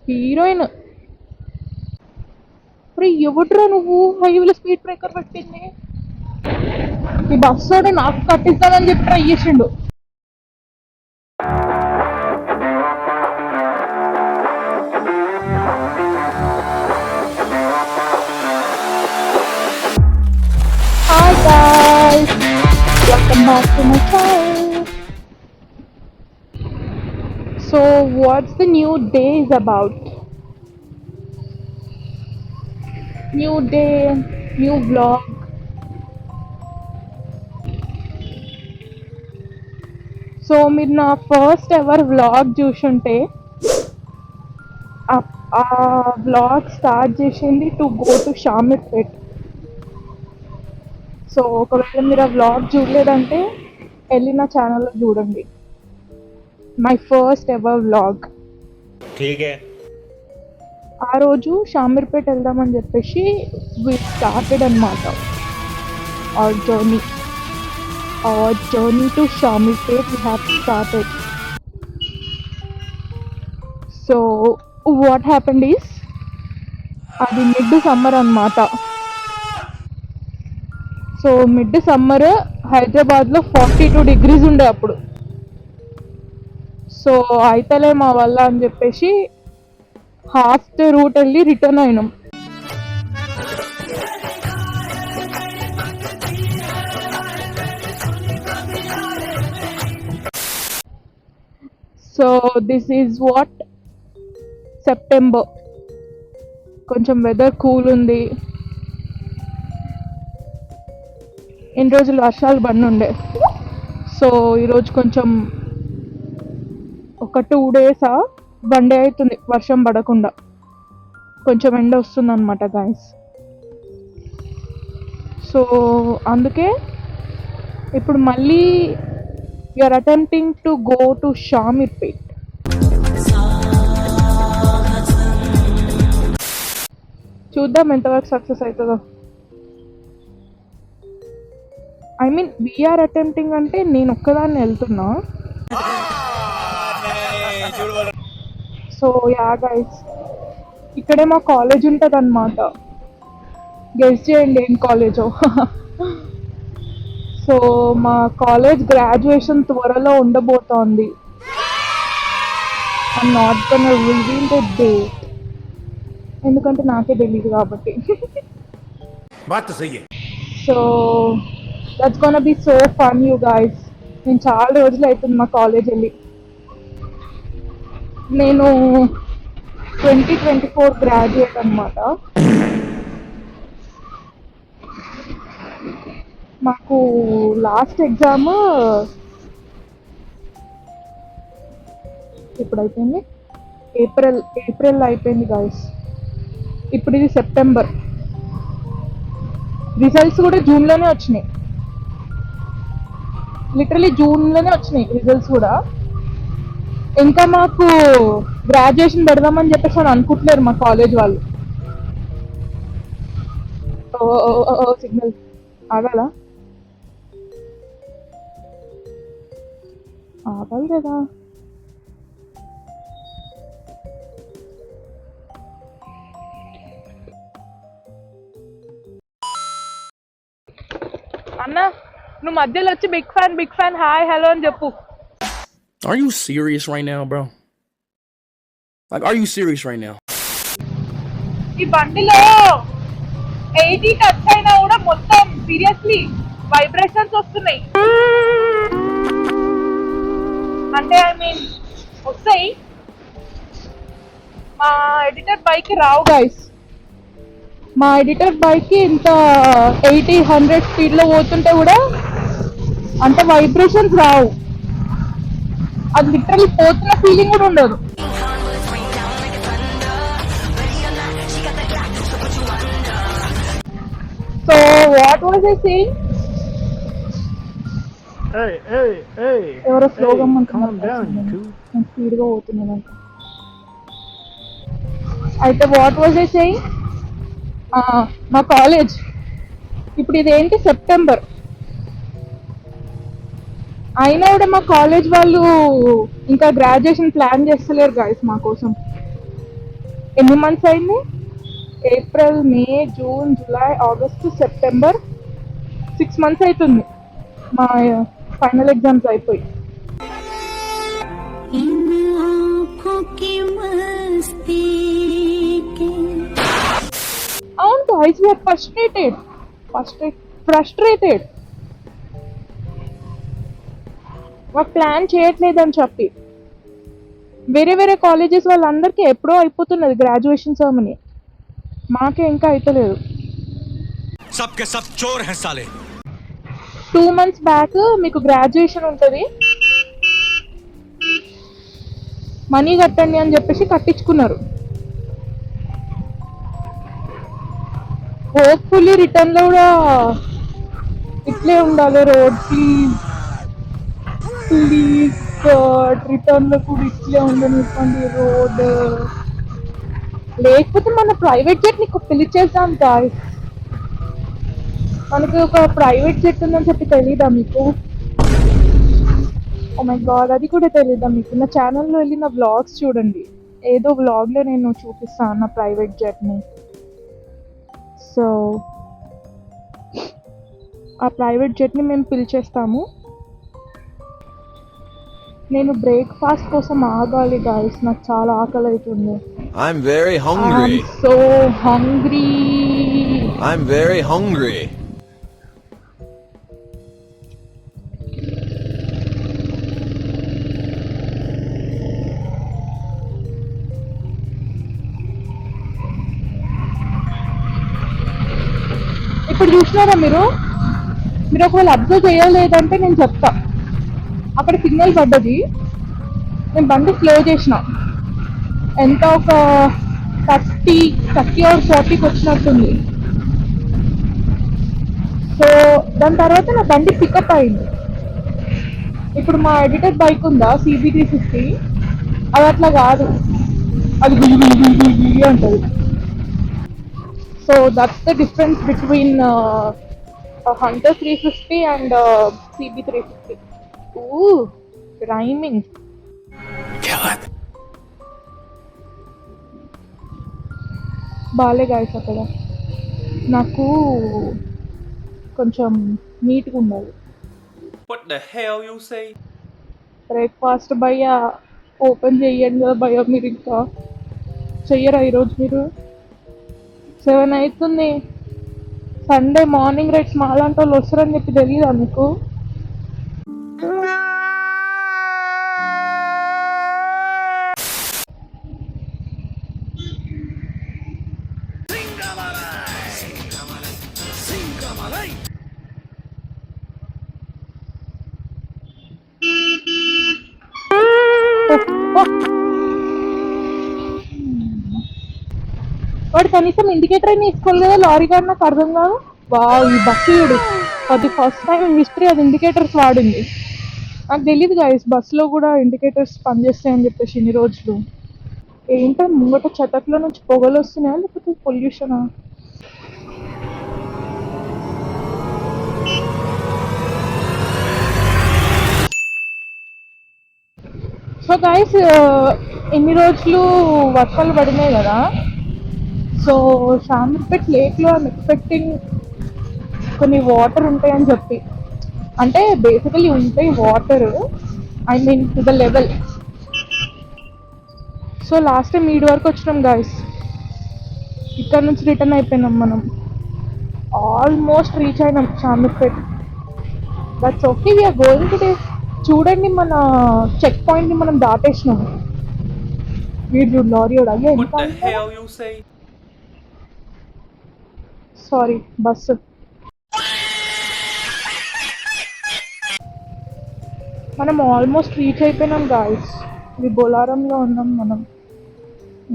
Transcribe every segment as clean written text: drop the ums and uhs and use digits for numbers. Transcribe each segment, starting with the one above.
Heroine ఎవడ్రా నువ్వు హైవేలో స్పీడ్ బ్రేకర్ పెట్టింది ఈ బస్సు నాకు కట్టిస్తానని చెప్పి ట్రై చేసిండు Hi guys, welcome back to my channel. So what's the new day is about? New day, new vlog. So మీరు నా ఫస్ట్ ఎవర్ వ్లాగ్ చూసుంటే ఆ వ్లాగ్ స్టార్ట్ చేసింది to go to Shamirpet. So ఒకవేళ మీరు ఆ వ్లాగ్ చూడలేదంటే వెళ్ళి నా ఛానల్లో చూడండి. My first ever vlog. ఆ రోజు షామీర్పేట వెళ్దామని చెప్పేసి వి స్టార్టెడ్ అనమాట our journey to Shamirpet. We have started. So what happened is అది మిడ్ సమ్మర్ అనమాట. సో మిడ్ సమ్మర్ హైదరాబాద్లో 42 degrees ఉండే అప్పుడు. సో అయితలే మా వల్ల అని చెప్పేసి హాఫ్ ద రూట్ వెళ్ళి రిటర్న్ అయినాం. So this is what September. కొంచెం వెదర్ కూల్ ఉంది. ఇన్ని రోజులు వర్షాలు పడినుండే. సో ఈరోజు కొంచెం ఒక 2 days వన్ డే అవుతుంది వర్షం పడకుండా. కొంచెం ఎండ వస్తుంది అనమాట గైస్. సో అందుకే ఇప్పుడు మళ్ళీ you're attempting to go to Shamirpet. చూద్దాం ఎంతవరకు సక్సెస్ అవుతుందో. ఐ మీన్ వీఆర్ అటెంప్టింగ్ అంటే నేను ఒక్కదాన్ని వెళ్తున్నా. సో యా గైస్, ఇక్కడే మా కాలేజ్ ఉంటుంది అనమాట. గెస్ చేయండి ఏం కాలేజో. సో మా కాలేజ్ గ్రాడ్యుయేషన్ త్వరలో ఉండబోతోంది. I'm not gonna reveal the date ఎందుకంటే నాకే తెలియదు కాబట్టి. So that's gonna B so fun you guys. నేను చాలా రోజులు అవుతుంది మా కాలేజ్ వెళ్ళి. నేను 2024 గ్రాడ్యుయేట్ అనమాట. మాకు లాస్ట్ ఎగ్జామ్ ఇప్పుడు అయిపోయింది, ఏప్రిల్ అయిపోయింది గైస్. ఇప్పుడు ఇది సెప్టెంబర్. రిజల్ట్స్ కూడా జూన్లోనే వచ్చినాయి. లిటరలీ జూన్లోనే వచ్చినాయి రిజల్ట్స్ కూడా. ఇంకా మాకు గ్రాడ్యుయేషన్ పెడదామని చెప్పేసి అని అనుకుంటలేరు మా కాలేజ్ వాళ్ళు. సిగ్నల్ ఆగాలా? ఆగాలి కదా. అన్నా నువ్వు మధ్యలో వచ్చి బిగ్ ఫ్యాన్ హాయ్ హలో అని చెప్పు. Are you serious right now, bro? Like, are you serious right now? ఈ బండిలో 80 టచ్ అయినా కూడా మొత్తం సీరియస్లీ వైబ్రేషన్స్ వస్తున్నాయి. అంటే ఐ మీన్ వస్తాయి. మా ఎడిటర్ బైక్ రావు గైస్. మా ఎడిటర్ బైక్ ఇంత 80-100 స్పీడ్లో పోతుంటే కూడా అంటే వైబ్రేషన్స్ రావు. అది లిటరలీ పోతున్న ఫీలింగ్ కూడా ఉండదు. So what was I saying? ఎవరో స్లోగా స్పీడ్గా పోతున్నాను. అయితే వాట్ వాజ్ ఐ సేయింగ్, మా కాలేజ్ ఇప్పుడు ఇదేంటి సెప్టెంబర్. అయినా కూడా మా కాలేజ్ వాళ్ళు ఇంకా గ్రాడ్యుయేషన్ ప్లాన్ చేస్తలేరు గాయస్ మా కోసం. ఎన్ని మంత్స్ అయింది? April, May, June, July, August, September, 6 months అవుతుంది మా ఫైనల్ ఎగ్జామ్స్ అయిపోయి. అవును గాయ్స్, వీఆర్ ఫ్రస్ట్రేటెడ్ మాకు ప్లాన్ చేయట్లేదని చెప్పి. వేరే వేరే కాలేజెస్ వాళ్ళందరికీ ఎప్పుడో అయిపోతున్నది గ్రాడ్యుయేషన్ సెరమనీ, మాకే ఇంకా అయితలేదు. सबके सब चोर हैं साले. 2 months బ్యాక్ మీకు గ్రాడ్యుయేషన్ ఉంటుంది, మనీ కట్టండి అని చెప్పేసి కట్టించుకున్నారు. హోప్ఫుల్లీ రిటర్న్ లో కూడా ఇట్లే ఉండాలి. రోడ్ ప్లీజ్ రిటర్న్ లో కూడా ఇట్లే ఉండనివ్వండి రోడ్. లేకపోతే మన ప్రైవేట్ జెట్ నీకు పిలిచేద్దాం గాయ్స్. మనకి ఒక ప్రైవేట్ జెట్ ఉందని చెప్పి తెలీదా మీకు? ఓ మై గాడ్, అది కూడా తెలీదా మీకు? నా ఛానల్లో వెళ్ళి నా వ్లాగ్స్ చూడండి, ఏదో వ్లాగ్లో నేను చూపిస్తాను నా ప్రైవేట్ జెట్ని. సో ఆ ప్రైవేట్ జెట్ని మేము పిలిచేస్తాము. నేను బ్రేక్ఫాస్ట్ కోసం ఆగాలి గాయస్, నాకు చాలా ఆకలి అవుతుంది. I'm very hungry. So hungry. I'm very hungry. ఇప్పుడు చూసినారా మీరు ఒకవేళ అబ్జర్వ్ చేయలేదంటే నేను చెప్తా. అక్కడ సిగ్నల్ పడ్డది, నేను బండి స్లో చేసిన, ఎంత ఒక 30 or 40కి వచ్చినట్టుంది. సో దాని తర్వాత నా బండి పికప్ అయింది. ఇప్పుడు మా ఎడిటర్ బైక్ ఉందా CB350, అది అట్లా కాదు, అది గుయ్యి అంటది. So that's the difference between Hunter 350 and CB350. Ooh, rhyming. బాలే గాయస్, అక్కడ నాకు కొంచెం నీట్గా ఉండాలి. What the hell you say? Breakfast భయ్యా ఓపెన్ చెయ్యండి కదా భయ్యా, మీరు ఇంకా చెయ్యరా ఈరోజు? మీరు 7 అవుతుంది, సండే మార్నింగ్ రైడ్స్ మాలాంటి వాళ్ళు వస్తారని చెప్పి తెలియదా మీకు? వాడు కనీసం ఇండికేటర్ అయినా తీసుకోవాలి కదా లారీ గారు, నాకు అర్థం కాదు. ఈ బస్సుడు అది ఫస్ట్ టైం హిస్టరీ అది ఇండికేటర్స్ వాడింది. నాకు తెలియదు గాయస్ బస్సులో కూడా ఇండికేటర్స్ పనిచేస్తాయని చెప్పేసి ఇన్ని రోజులు. ఏంటో ముంగట చెతక్లో నుంచి పొగలు వస్తున్నాయా లేకపోతే పొల్యూషనా? సో గాయస్ ఎన్ని రోజులు వర్షాలు పడినాయి కదా, సో షామీర్పేట్ లేక్లో ఐమ్ ఎక్స్పెక్టింగ్ కొన్ని వాటర్ ఉంటాయని చెప్పి. అంటే బేసికలీ ఉంటాయి water, I mean to the level. So last time ఈడి వరకు వచ్చినాం గాయస్, ఇక్కడ నుంచి రిటర్న్ అయిపోయినాం మనం. ఆల్మోస్ట్ రీచ్ అయినాం Shamirpet. That's okay, we're going today. చూడండి మన చెక్ పాయింట్ని మనం దాటేసినాం. వీడు లారీ అయ్యా What the hell you say? Sorry bus. మనం ఆల్మోస్ట్ రీచ్ అయిపోయినాం గాయస్, ఇది బొలారంలో ఉన్నాం మనం.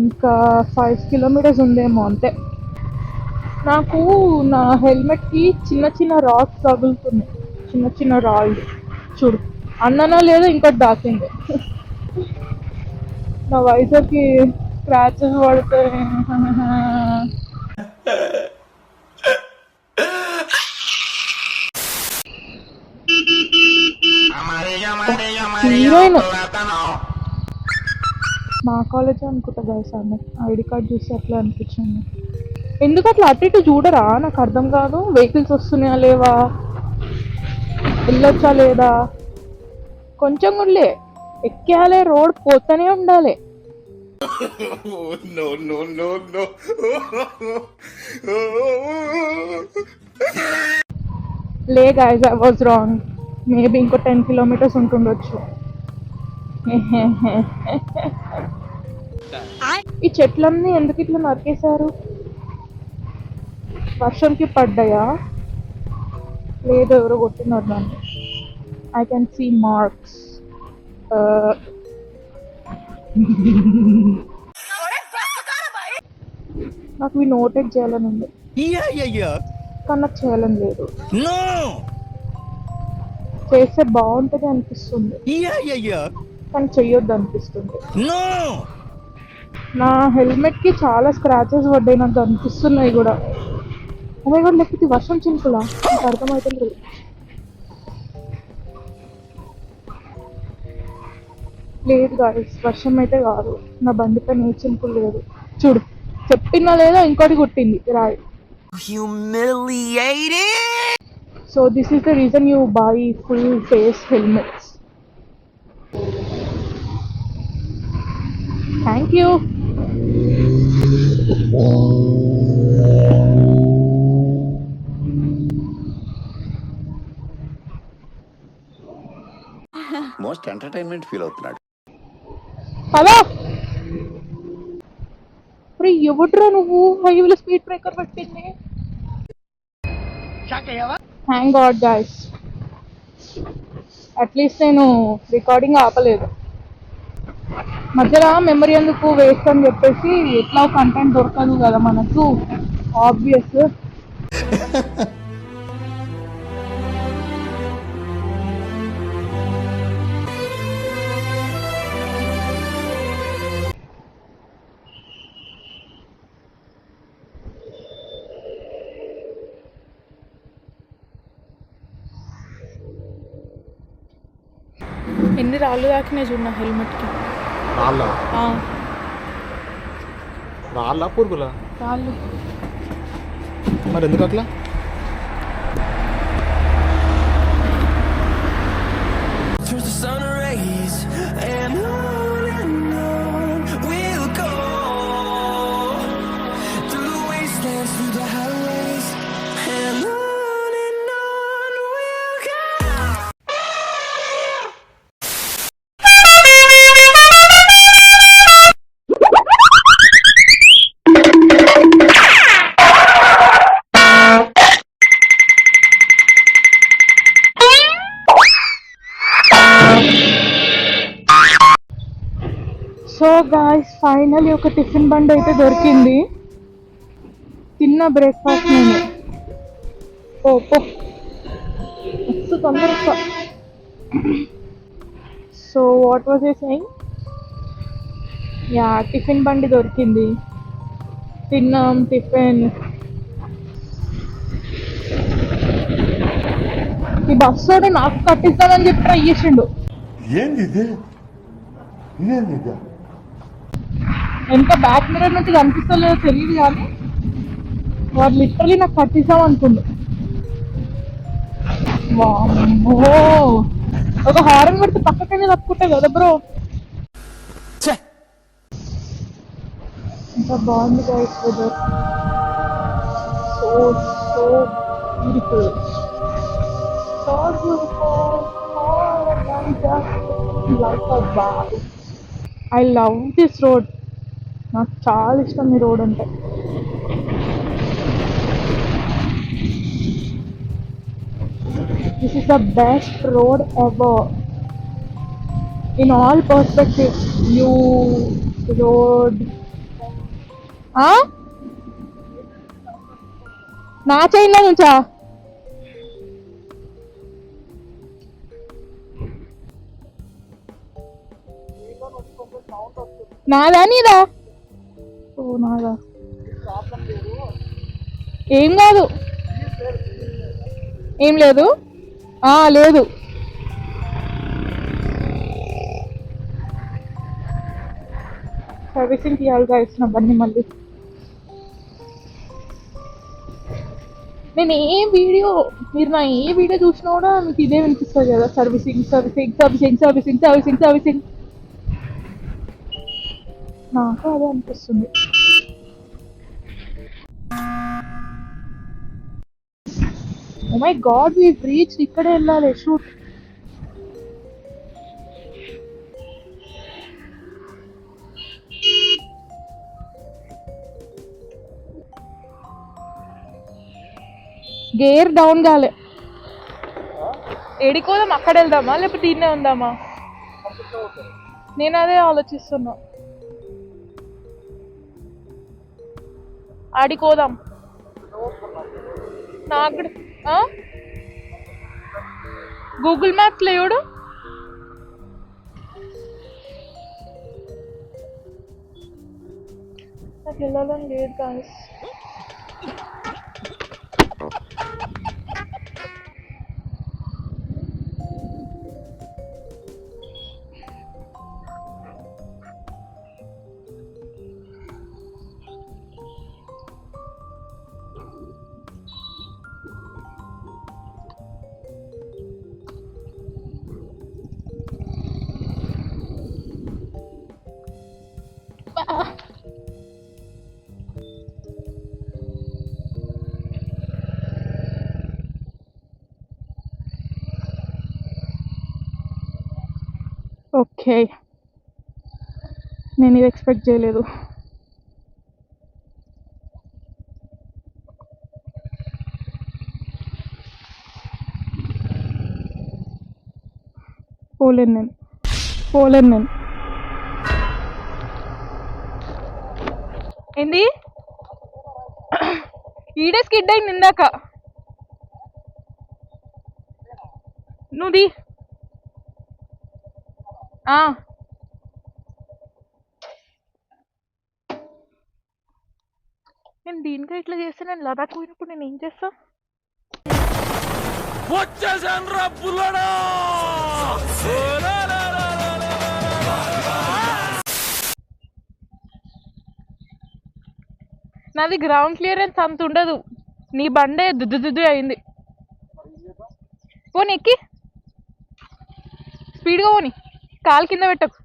ఇంకా 5 kilometers ఉందేమో అంతే. నాకు నా హెల్మెట్కి చిన్న చిన్న రాక్స్ తగులుతున్నాయి, చిన్న చిన్న రాళ్ళు. చూడు అన్ననో లేదో ఇంకోటి దాకింది. నా వైజర్కి స్క్రాచెస్ పడతాయి. हमारे హీరోయిన్ మా కాలేజ్ అనుకుంటా గైస్ ఆమె ఐడి కార్డ్ చూసి అట్లా అనిపించింది. ఎందుకు అట్లా అటు ఇటు చూడరా నాకు అర్థం కాదు. వెహికల్స్ వస్తున్నాయా లేవా, వెళ్ళొచ్చా లేదా, కొంచెం గుళ్ళే ఎక్కేయాలి, రోడ్ పోతూనే ఉండాలి. లే guys I was wrong. Maybe ఇంకో 10 కిలోమీటర్స్ ఉంటుండొచ్చు. ఈ చెట్లన్నీ ఎందుకు ఇట్లా నరికేశారు? వర్షంకి పడ్డాయా లేదు ఎవరో కొట్టినారు దాన్ని. I can see marks. నాకు ఇవి నోటెడ్ చేయాలని ఉంది కానీ నాకు చేయాలని లేదు. చేస్తే బాగుంటుంది అనిపిస్తుంది కానీ చెయ్యొద్దు అనిపిస్తుంది. నా హెల్మెట్ కి చాలా స్క్రాచెస్ పడ్డాయి నాకు అనిపిస్తున్నాయి కూడా. అదే కూడా లేకపోతే వర్షం చినుకులా నాకు అర్థమవుతుంది. లేదు గాయస్ వర్షం అయితే కాదు, నా బండి పైన ఏ చినుకులు లేదు. చూడు చెప్పినా లేదా ఇంకోటి కొట్టింది రాయి. So this is the reason you by full face helmets. Thank you. Most entertainment feel అవుతున్నాడు. హలో అరే ఎవడ్రా నువ్వు హైవేలో స్పీడ్ బ్రేకర్ పెట్టింది? థ్యాంక్ గాడ్ గైస్ అట్లీస్ట్ నేను రికార్డింగ్ ఆపలేదు. మధ్యలో మెమరీ ఎందుకు వేస్ట్ అని చెప్పేసి ఎట్లా కంటెంట్ దొరకదు కదా మనకు ఆబ్వియస్. ఎన్ని రాళ్ళు దాకినాయి చూడ హెల్మెట్కి. రాళ్ళ పురుగులా రాళ్ళు మరి ఎందుకు అట్లా? సో గాయ్స్ ఫైనల్లీ ఒక టిఫిన్ బండి అయితే దొరికింది. తిన్న బ్రేక్ఫాస్ట్ నేను మస్తు తొందరగా. So what was I saying? Yeah tiffin బండి దొరికింది, తిన్నాం టిఫిన్. ఈ బస్సు నాకు కట్టిస్తానని చెప్పి ట్రై చేసిండు. ఎంత బ్యాక్ మిర్రర్ నుంచి కనిపిస్తలేదో తెలియదు కానీ వాడు లిటరలీ నాకు కట్టిస్తాం అనుకుండు. ఒక హారన్ పెడితే పక్కకనే తప్పుకుంటా కదా బ్రో. ఎంత బాగుంది guys weather, so so beautiful, so beautiful. I love this road. నాకు చాలా ఇష్టం ఈ రోడ్ అంటే. This is the best road ever in all perspectives. View, road. నా చైన్లో నుంచా? నాదా నీదా? ఓ నాదా. ఏం కాదు, ఏం లేదు లేదు. సర్వీసింగ్ ఇవ్వాలి గైస్ నా బండి మళ్ళీ. నేను ఏ వీడియో మీరు నా ఏ వీడియో చూసినా కూడా మీకు ఇదే వినిపిస్తుంది కదా, servicing servicing servicing servicing servicing servicing. నాకు అదే అనిపిస్తుంది. Oh my god we reach, ఇక్కడే వెళ్ళాలి షూట్. గేర్ డౌన్ కాలే. ఏడికోదాం, అక్కడ వెళ్దామా లేకపోతే ఈయనే ఉందామా? నేను అదే ఆలోచిస్తున్నా. ఆడికోదాం నాకు గూగుల్ మ్యాప్స్ లేవుడు. నాకు వెళ్ళాలని లేదు గాయస్. ఓకే, నేను ఇది ఎక్స్పెక్ట్ చేయలేదు. పోలేను నేను. ఏంది ఈడే స్కిడ్ అయింది ఇందాక. నువ్వుది నేను దీనికే ఇట్లా చేస్తే, నేను లదాఖ్ పోయినప్పుడు నేను ఏం చేస్తా? నాది గ్రౌండ్ క్లియరెన్స్ అంత ఉండదు, నీ బండే దుద్దు అయింది. పోనీ ఎక్కి స్పీడ్గా పోనీ, కాలు కింద పెట్టకు.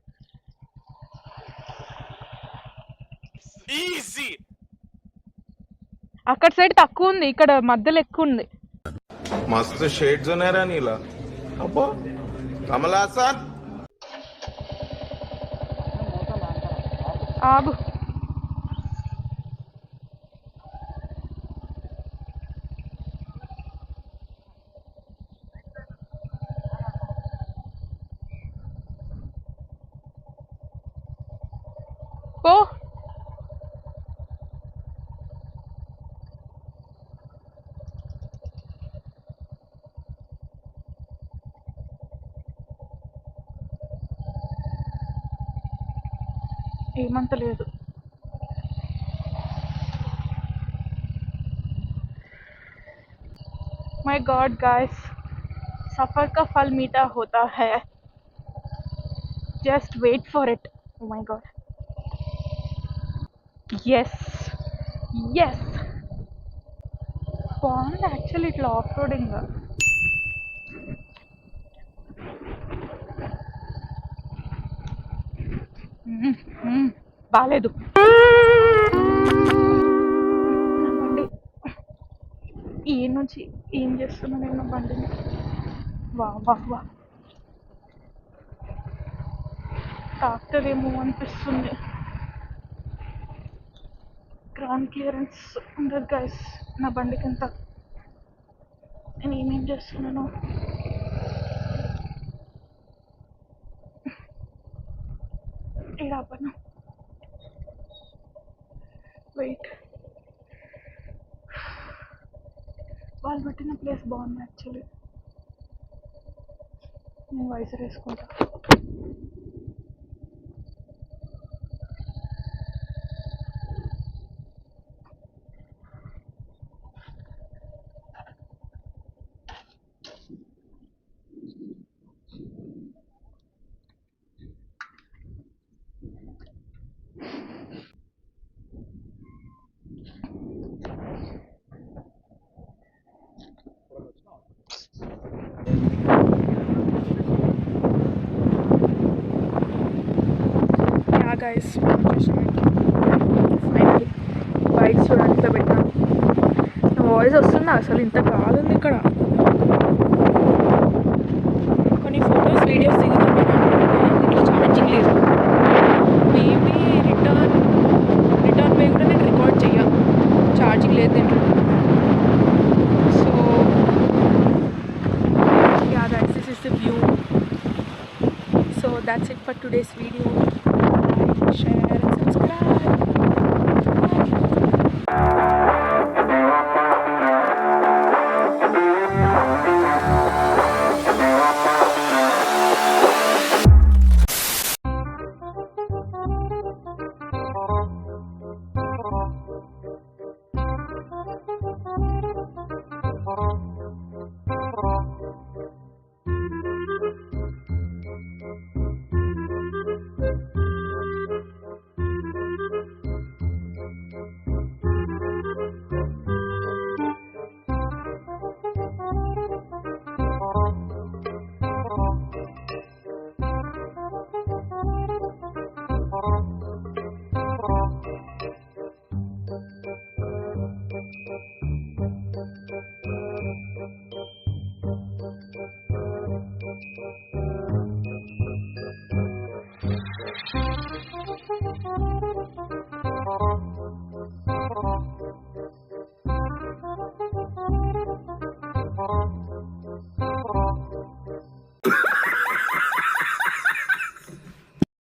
అక్కడ సైడ్ తక్కువ ఉంది, ఇక్కడ మధ్యలో ఎక్కువ ఉంది. मस्त शेड्स नाही रा नीला अप्पा कमल हासन ఆగు. పో. ఏమంత లేదు. మై గాడ్ गाइस, सफर का फल मीठा होता है, just wait for it. Oh my god, yes బాగుంది యాక్చువల్లీ ఇట్లా ఆఫ్ రోడింగ్. బాలేదు బండి. ఈ నుంచి ఏం చేస్తున్నా నేను బండిని? వా వా వా తాకుతుందేమో అనిపిస్తుంది. గ్రౌండ్ క్లియరెన్స్ ఉండదు గైస్ నా బండికి అంత. నేను ఏమేం చేస్తున్నాను? ఇడాపను వెయిట్, వాళ్ళు పెట్టిన ప్లేస్ బాగుంది యాక్చువల్లీ. నేను వైజర్ వేసుకుంటా. గైస్ ఫైనలీ బైక్ చూడండి ఇట్లా పెట్టాను. నా వాయిస్ వస్తుందా అసలు? ఇంత గాలి ఉంది ఇక్కడ. కొన్ని ఫొటోస్ వీడియోస్ దిగుతాను ఇట్లా ఛార్జింగ్ లేదు. మేబీ రిటర్న్ వే కూడా నేను రికార్డ్ చెయ్య, ఛార్జింగ్ లేదు దీంట్లో. So yeah guys, this is the view. So that's it for today's video. Like, share and subscribe.